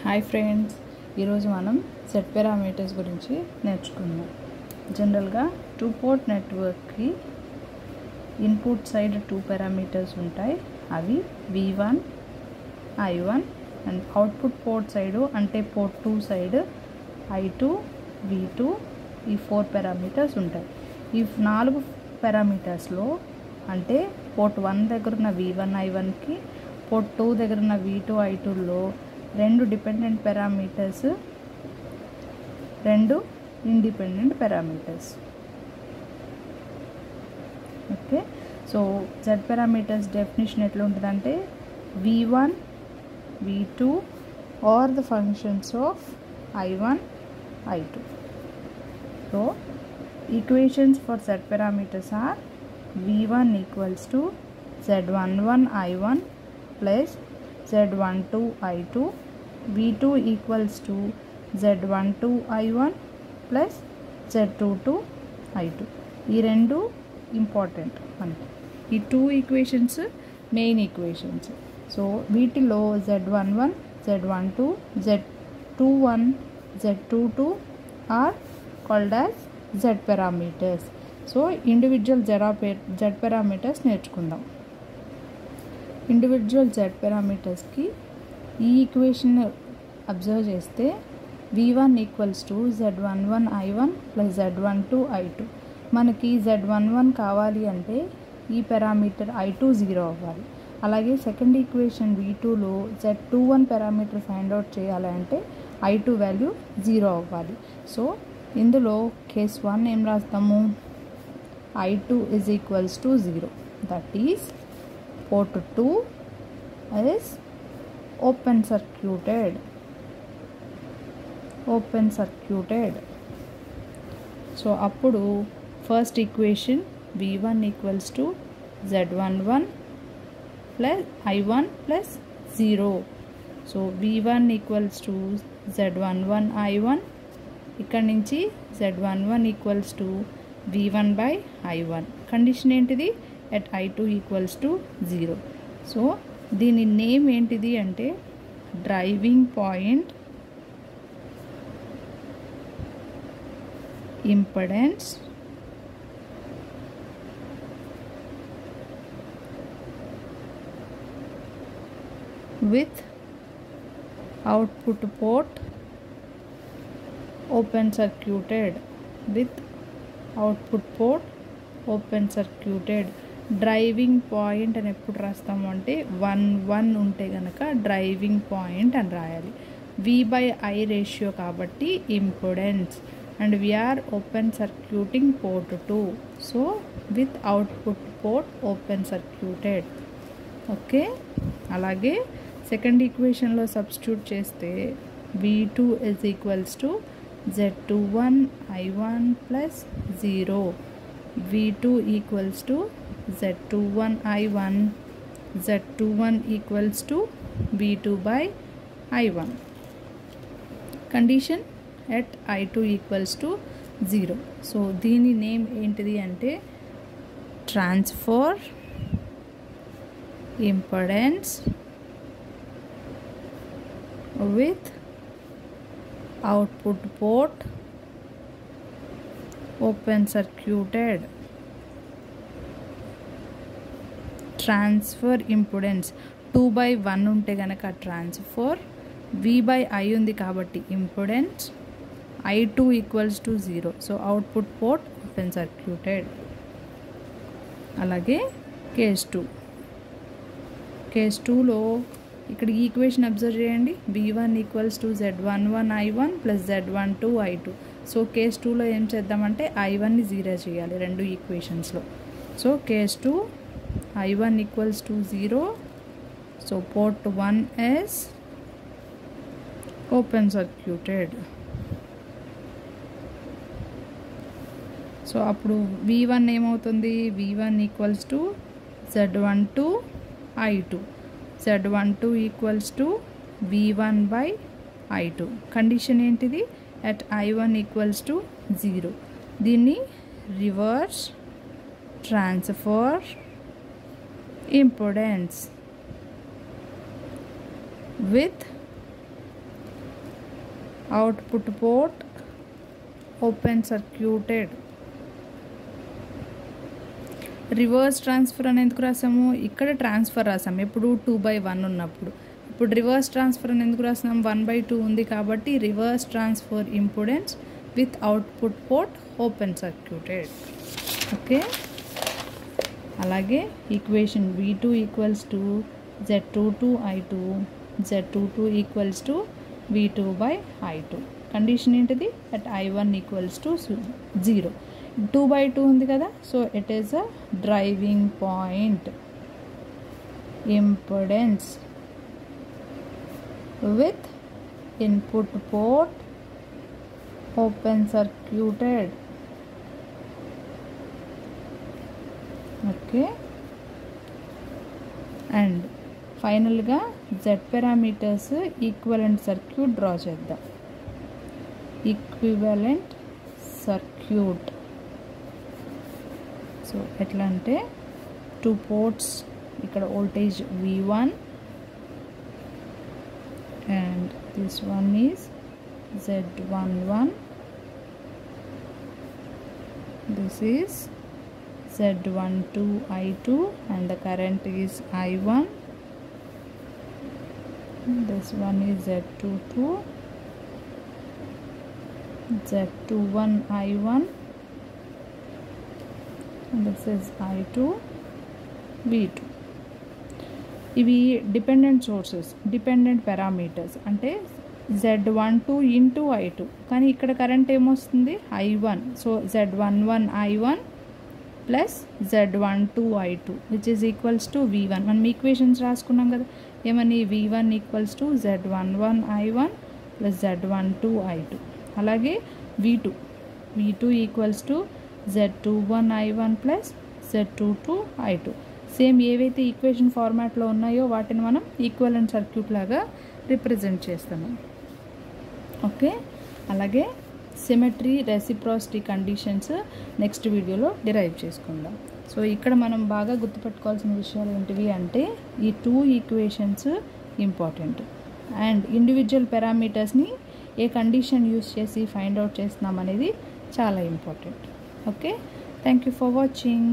Hi friends, ఈరోజు మనం set parameters గురించి నేర్చుకుందాం. జనరల్గా 2 పోర్ట్ నెట్వర్క్కి ఇన్పుట్ సైడ్ 2 పారామీటర్స్ ఉంటాయి. అవి V1, I1 and output port side అంటే పోర్ట్ 2 సైడ్ I2, V2 ఈ 4 పారామీటర్స్ ఉంటాయి. ఈ 4 పారామీటర్స్లో అంటే పోర్ట్ 1 దగ్గర ఉన్న V1, I1కి పోర్ట్ 2 దగ్గర ఉన్న V2, I2లో 2 dependent parameters, 2 independent parameters. Okay, so Z parameters definition ఎట్లా ఉంటుందంటే V1, V2 are the functions of I1, I2. So equations for Z parameters are V1 equals to Z11 I1 plus Z12 I2, V2 equals to Z12 I1 plus Z22 I2. ఈ రెండు important మనకి. ఈ 2 equations main equations. So వీటిలో Z11, Z12, Z21, Z22 are called as Z parameters. So individual Z parameters నేర్చుకుందాం. Individual Z పారామీటర్స్కి ఈ equation observe చేస్తే V1 equals to Z11 I1 plus Z12 I2. మనకి Z11 కావాలి అంటే ఈ పారామీటర్ I2 0 అవ్వాలి. అలాగే సెకండ్ ఈక్వేషన్ V2లో Z21 పారామీటర్ ఫైండ్ అవుట్ చేయాలంటే I2 వాల్యూ 0 అవ్వాలి. సో ఇందులో కేస్ 1 ఏం రాస్తాము? I2 is equals to 0. That is port 2 is open circuited. So అప్పుడు first equation V1 equals to Z11 plus I1 plus 0. So V1 equals to Z11 I1. ఇక్కడ నుంచి Z11 equals to V1 by I1. Condition ఏంటిది? at I2 equals to 0. So దీని name ఏంటిది అంటే driving point impedance with output port open circuited. Driving point అని ఎప్పుడు రాస్తాము అంటే 1 ఉంటే కనుక డ్రైవింగ్ పాయింట్ అని రాయాలి. V/I రేషియో కాబట్టి impedance and we are open circuiting port 2. So with output port open circuited. Okay, అలాగే సెకండ్ ఈక్వేషన్లో సబ్స్టిట్యూట్ చేస్తే V2 is equals to Z21 I1 plus 0. V2 equals to Z21 I1, Z21 equals to V2 by I1. Condition at I2 equals to 0. So దీని name ఏంటిది అంటే transfer impedance with output port open circuited. Transfer impedance 2/1 ఉంటే కనుక transfer, V/I ఉంది కాబట్టి impedance, I2 equals to 0. So output port open circuited. అలాగే case 2లో ఇక్కడ ఈక్వేషన్ అబ్జర్వ్ చేయండి. V1 equals to Z11 I1 plus Z12 I2. So case 2లో ఏం చేద్దామంటే I1ని 0 చేయాలి రెండు ఈక్వేషన్స్లో. So case 2 I1 equals to 0. So port 1 is open circuited. So అప్పుడు V1 ఏమవుతుంది? V1 equals to Z12 I2. Z12 equals to V1 by I2. Condition ఏంటిది? at I1 equals to 0. దీన్ని reverse transfer impedance with output port open circuited. Reverse transfer అని ఎందుకు రాసాము? ఇక్కడ transfer రాసాము ఎప్పుడు 2/1 ఉన్నప్పుడు. ఇప్పుడు రివర్స్ ట్రాన్స్ఫర్ అని ఎందుకు రాసాము? 1/2 ఉంది కాబట్టి reverse transfer impedance with output port open circuited. Okay, అలాగే equation V2 = Z22I2, Z22 = V2/I2. Condition ఏంటిది? At I1 = 0. 2/2 ఉంది కదా, so it is a driving point impedance with input port open circuited. Okay, and ఫైనల్గా Z parameters equivalent circuit draw చేద్దాం. Equivalent circuit so ఎట్లా అంటే 2 ports, ఇక్కడ voltage V1 and this one is Z11, this is Z12I2 and the current is I1. This one is Z22, Z21 I1, and this is I2 V2. ఇవి dependent sources, dependent parameters అంటే Z12 into I2, కానీ ఇక్కడ current ఏమొస్తుంది? I1. So Z11 I1 plus Z12 I2 which is equals to V1. మనం equations రాసుకున్నాం కదా, ఏమని? V1 = Z11 I1 plus Z12 I2. అలాగే V2 = Z21 I1 plus Z22 I2. Same ఏవైతే ఈక్వేషన్ ఫార్మాట్లో ఉన్నాయో వాటిని మనం ఈక్వివలెంట్ సర్క్యూట్ లాగా రిప్రజెంట్ చేస్తాము. ఓకే, అలాగే సిమెట్రీ, రెసిప్రాసిటీ కండిషన్స్ నెక్స్ట్ వీడియోలో డిరైవ్ చేసుకుందాం. సో ఇక్కడ మనం బాగా గుర్తుపెట్టుకోవాల్సిన విషయాలు ఏంటివి అంటే ఈ 2 ఈక్వేషన్స్ ఇంపార్టెంట్ అండ్ ఇండివిజువల్ పారామీటర్స్ని ఏ కండిషన్ యూస్ చేసి ఫైండ్ అవుట్ చేస్తున్నాం అనేది చాలా important. Okay, thank you for watching.